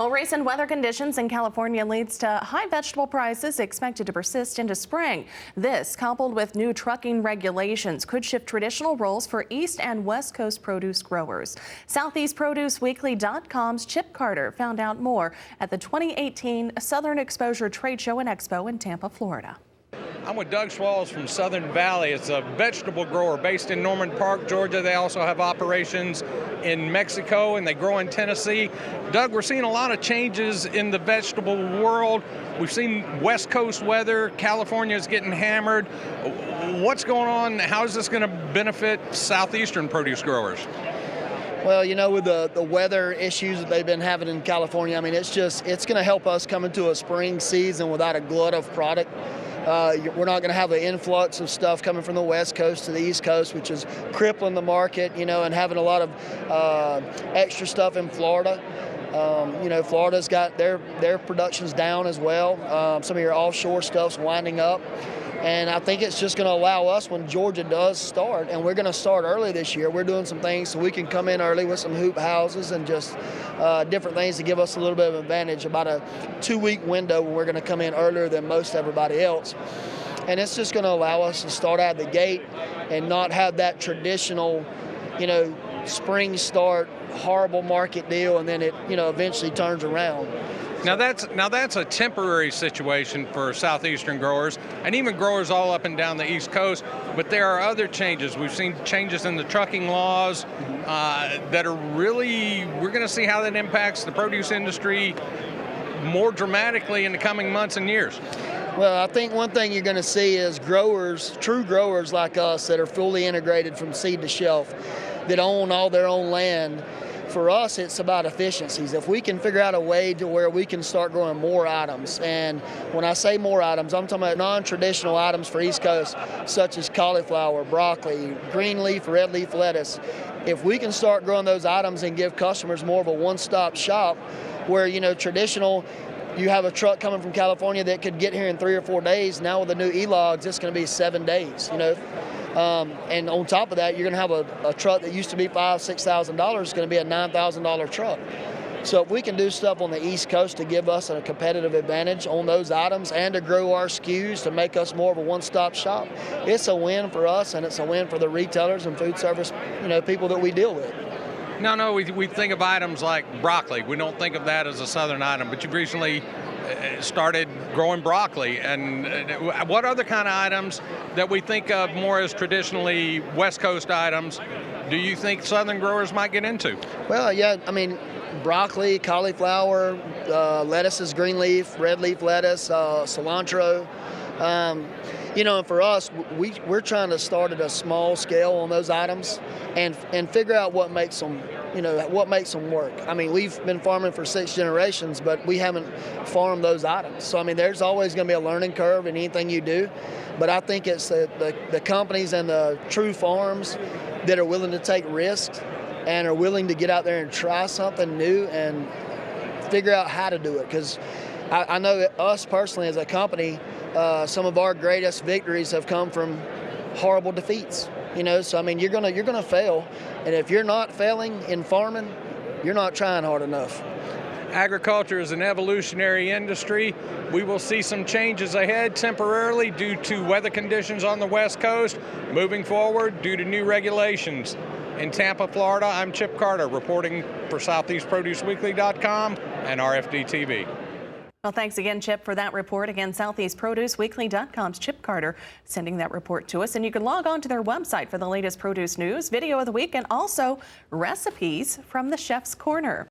Well, recent weather conditions in California leads to high vegetable prices expected to persist into spring. This, coupled with new trucking regulations, could shift traditional roles for East and West Coast produce growers. SoutheastProduceWeekly.com's Chip Carter found out more at the 2018 Southern Exposure Trade Show and Expo in Tampa, Florida. I'm with Doug Schwalls from Southern Valley. It's a vegetable grower based in Norman Park, Georgia. They also have operations in Mexico and they grow in Tennessee. Doug, we're seeing a lot of changes in the vegetable world. We've seen West Coast weather. California is getting hammered. What's going on? How is this going to benefit Southeastern produce growers? Well, you know, with the weather issues that they've been having in California, I mean, it's going to help us come into a spring season without a glut of product. We're not going to have an influx of stuff coming from the West Coast to the East Coast, which is crippling the market, you know, and having a lot of extra stuff in Florida. You know, Florida's got their production's down as well. Some of your offshore stuff's winding up. And I think it's just going to allow us, when Georgia does start, and we're going to start early this year, we're doing some things so we can come in early with some hoop houses and just different things to give us a little bit of advantage, about a 2-week window when we're going to come in earlier than most everybody else. And it's just going to allow us to start out of the gate and not have that traditional, you know, spring start, horrible market deal, and then it, you know, eventually turns around. Now that's a temporary situation for Southeastern growers and even growers all up and down the East Coast, but there are other changes. We've seen changes in the trucking laws that are really, we're going to see how that impacts the produce industry more dramatically in the coming months and years. Well, I think one thing you're going to see is growers, true growers like us that are fully integrated from seed to shelf, that own all their own land. For us, it's about efficiencies. If we can figure out a way to where we can start growing more items, and when I say more items, I'm talking about non-traditional items for East Coast, such as cauliflower, broccoli, green leaf, red leaf lettuce. If we can start growing those items and give customers more of a one-stop shop, where, you know, traditional, you have a truck coming from California that could get here in 3 or 4 days. Now with the new e-logs, it's going to be 7 days, you know. And on top of that, you're going to have a truck that used to be $5,000–6,000 is going to be a $9,000 truck. So if we can do stuff on the East Coast to give us a competitive advantage on those items and to grow our SKUs to make us more of a one-stop shop, it's a win for us and it's a win for the retailers and food service, you know, people that we deal with. No, we think of items like broccoli. We don't think of that as a Southern item, but you've recently started growing broccoli. And what other kind of items that we think of more as traditionally West Coast items do you think Southern growers might get into? Well, yeah, I mean, broccoli, cauliflower, lettuces, green leaf, red leaf lettuce, cilantro. You know, and for us, we're trying to start at a small scale on those items and figure out what makes them, you know, what makes them work. I mean, we've been farming for 6 generations, but we haven't farmed those items. So, I mean, there's always going to be a learning curve in anything you do. But I think it's the companies and the true farms that are willing to take risks and are willing to get out there and try something new and figure out how to do it. Because I know that us personally as a company, some of our greatest victories have come from horrible defeats. You know, so I mean, you're gonna fail, and if you're not failing in farming, you're not trying hard enough. Agriculture is an evolutionary industry. We will see some changes ahead temporarily due to weather conditions on the West Coast. Moving forward, due to new regulations. In Tampa, Florida, I'm Chip Carter reporting for SoutheastProduceWeekly.com and RFD-TV. Well, thanks again, Chip, for that report. Again, SoutheastProduceWeekly.com's Chip Carter sending that report to us. And you can log on to their website for the latest produce news, video of the week, and also recipes from the Chef's Corner.